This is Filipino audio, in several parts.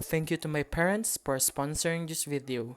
Thank you to my parents for sponsoring this video.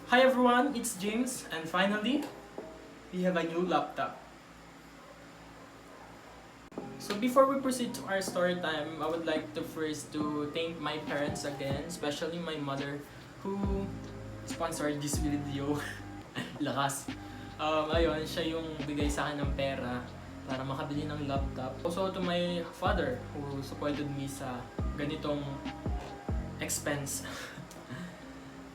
Hi everyone, it's James, and finally, we have a new laptop. So before we proceed to our story time, I would like to first to thank my parents again, especially my mother, who sponsored this video. Lakas. Ayun, siya yung bigay sa akin ng pera para makabili ng laptop. Also to my father, who supported me sa ganitong expense.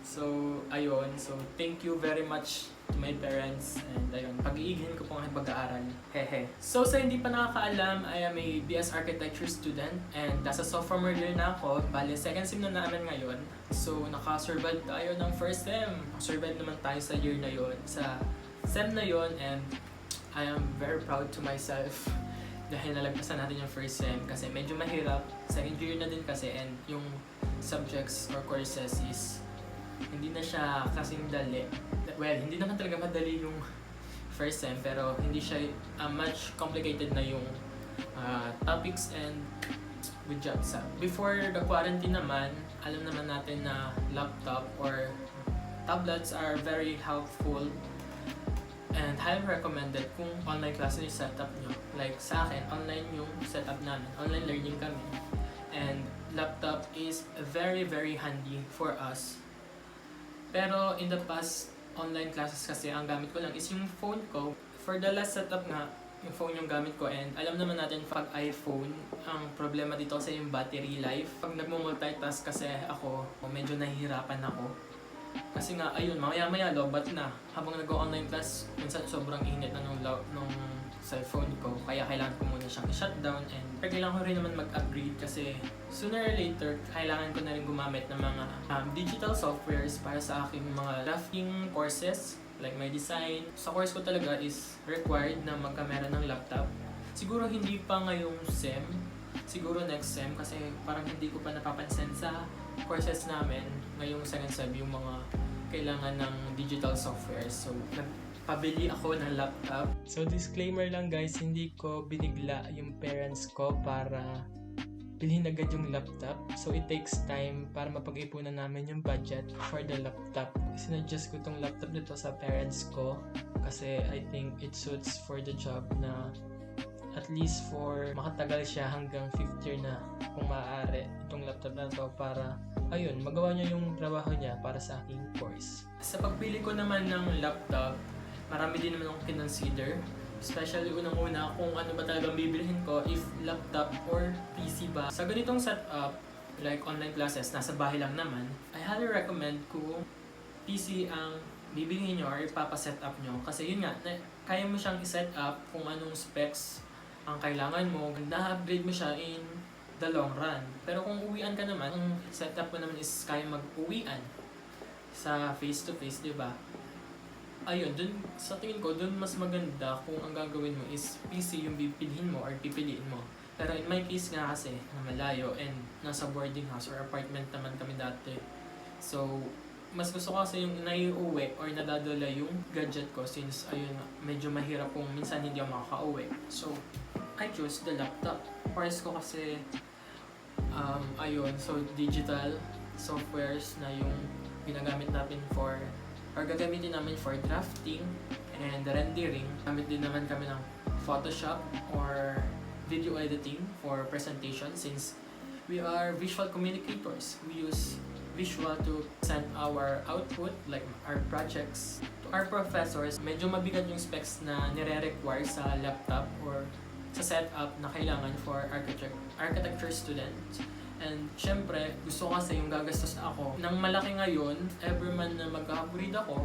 So, ayun. So, thank you very much to my parents. And ayun, pag-iighin ko po ang pag-aaral. Hehe. So, sa hindi pa nakakaalam, I am a BS Architecture student. And nasa sophomore year na ako. Bale, second sem na namin ngayon. So, naka-survive tayo ng first sem. Survive naman tayo sa year na yon, sa sem na yon. And I am very proud to myself. Dahil nalagpasan natin yung first sem. Kasi medyo mahirap. Second year na din kasi. And yung subjects or courses is hindi na siya kasing dali. Well, hindi naman talaga madali yung first sem, pero hindi siya much complicated na yung topics and with jobs. Before the quarantine naman, alam naman natin na laptop or tablets are very helpful and highly recommended kung online class yung setup nyo. Like sa akin, online yung setup namin. Online learning kami. And laptop is very handy for us. Pero in the past online classes kasi, ang gamit ko lang is yung phone ko. For the last setup nga, yung phone yung gamit ko. And alam naman natin pag iPhone, ang problema dito kasi yung battery life. Pag nagmo-multitask kasi ako, medyo nahihirapan ako. Kasi nga, ayun, maya-maya lobat na. Habang nag-online class, minsan sobrang init na nung cellphone ko. Kaya kailangan ko muna siyang i-shutdown. And kailangan ko rin naman mag-upgrade kasi sooner or later, kailangan ko na rin gumamit ng mga digital softwares para sa aking mga drafting courses. Like my design. Sa course ko talaga is required na magkamera ng laptop. Siguro hindi pa ngayong sem. Siguro next sem kasi parang hindi ko pa napapansin sa courses namin ngayong second sem yung mga kailangan ng digital software. So, nagpabili ako ng laptop. So, disclaimer lang guys, hindi ko binigla yung parents ko para bilhin agad yung laptop. So, it takes time para mapag-ipunan namin yung budget for the laptop. Sinuggest ko tong laptop nito sa parents ko kasi I think it suits for the job na at least for makatagal siya hanggang 5th year na kung maaari itong laptop na to para ayun, magawa niya yung trabaho niya para sa aking course. Sa pagpili ko naman ng laptop, marami din naman akong kinonsider. Especially unang-una kung ano ba talagang bibilihin ko, if laptop or PC ba. Sa ganitong setup, like online classes, nasa bahay lang naman, I highly recommend kung PC ang bibilihin nyo or ipapa-set up nyo. Kasi yun nga, kaya mo siyang i-set up kung anong specs ang kailangan mo, na-upgrade mo siya in the long run. Pero kung uwian ka naman, ang setup mo naman is kaya mag-uwian sa face-to-face, di ba? Ayun, dun, sa tingin ko, dun mas maganda kung ang gagawin mo is PC yung pipiliin mo or pipiliin mo. Pero in my case nga kasi, na malayo and nasa boarding house or apartment naman kami dati. So, mas gusto ko kasi yung naiuwi or nadadala yung gadget ko since ayun, medyo mahirap kung minsan hindi ako makaka-uwi. So, I chose the laptop. Price ko kasi, ayun, so digital softwares na yung ginagamit natin for, or gagamitin namin for drafting and rendering. Gamit din naman kami ng Photoshop or video editing for presentation since we are visual communicators. We use visual to send our output, like our projects, to our professors. Medyo mabigat yung specs na nire-require sa laptop or sa setup na kailangan for architecture students. And syempre, gusto ko kasi yung gagastos ako ng malaki ngayon, every month na mag-upgrade ako,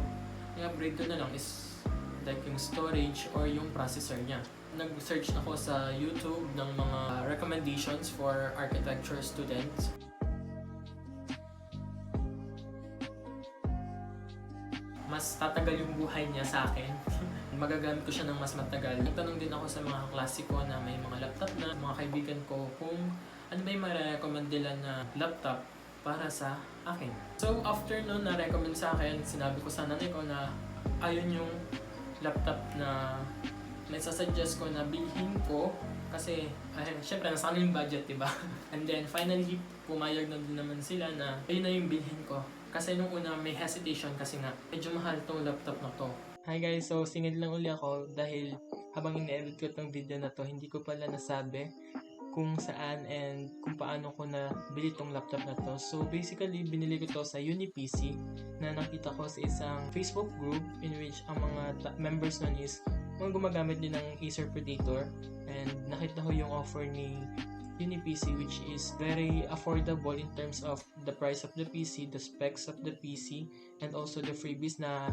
yung upgrade ko na lang is like yung storage or yung processor niya. Nag-search ako sa YouTube ng mga recommendations for architecture students. Mas tatagal yung buhay niya sa akin. Magagamit ko siya ng mas matagal. Nagtanong din ako sa mga klase ko na may mga laptop na, mga kaibigan ko, kung ano ba yung ma-recommend nila na laptop para sa akin. So after nun na-recommend sa akin, sinabi ko sa nanay ko na ayun yung laptop na may sasuggest ko na bilhin ko kasi syempre nasa kanila yung budget, diba? And then finally pumayag na din naman sila na ayun na yung bilhin ko. Kasi nung una may hesitation kasi nga medyo mahal tong laptop na to. Hi guys, so singid lang uli ako dahil habang ina-edit ko tong video na to, hindi ko pala nasabi kung saan and kung paano ko na bili tong laptop na to. So basically, binili ko to sa UniPC na nakita ko sa isang Facebook group in which ang mga members nun is mga gumagamit din ng Acer Predator, and nakita ko yung offer ni UniPC which is very affordable in terms of the price of the PC, the specs of the PC, and also the freebies na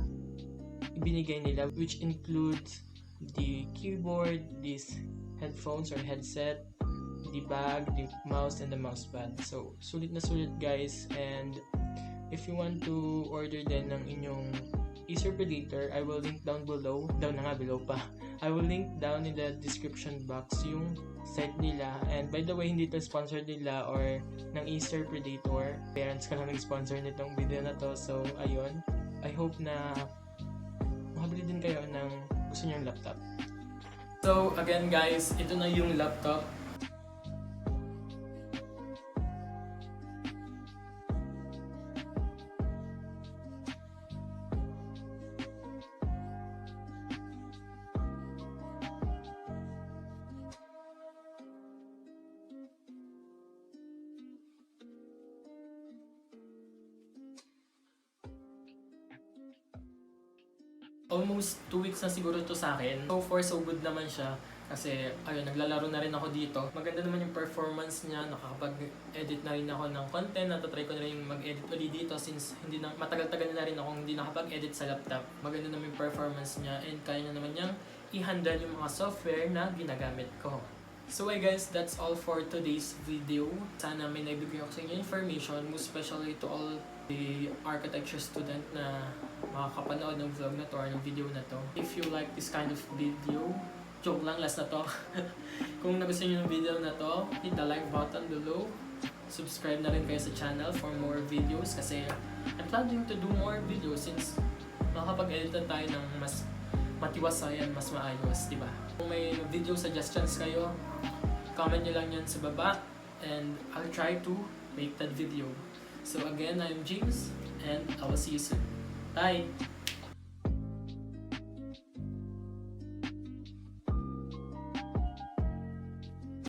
ibinigay nila, which includes the keyboard, these headphones or headset, the bag, the mouse, and the mousepad. So, sulit na sulit guys, and if you want to order din ng inyong Acer Predator, I will link down below, below pa. I will link down in the description box yung site nila. And by the way, hindi to sponsor nila or ng Acer Predator. Parents ka lang nag-sponsor nitong video na to. So, ayun. I hope na makabili din kayo ng gusto niyong laptop. So, again guys, ito na yung laptop. Almost 2 weeks na siguro to sa akin. So far, so good naman siya. Kasi, ayun, naglalaro na rin ako dito. Maganda naman yung performance niya. Nakakapag-edit na rin ako ng content. Natatry ko na rin mag-edit ulit dito since hindi na, matagal-tagal na rin akong hindi nakapag-edit sa laptop. Maganda naman yung performance niya and kaya na naman niyang i-handle yung mga software na ginagamit ko. So hey guys, that's all for today's video. Sana may naibigay ako sa inyo information, most especially to all the architecture student na makakapanood ng vlog na to or ng video na to. If you like this kind of video, joke lang, last na to. Kung nagustuhan nyo yung video na to, hit the like button below. subscribe na rin kayo sa channel for more videos kasi I'm planning to do more videos since makakapag-edit na tayo ng mas matiwasayan, mas maayos, diba? Kung may video suggestions kayo, comment nyo lang yan sa baba and I'll try to make that video. So again, I'm James and I will see you soon. Bye!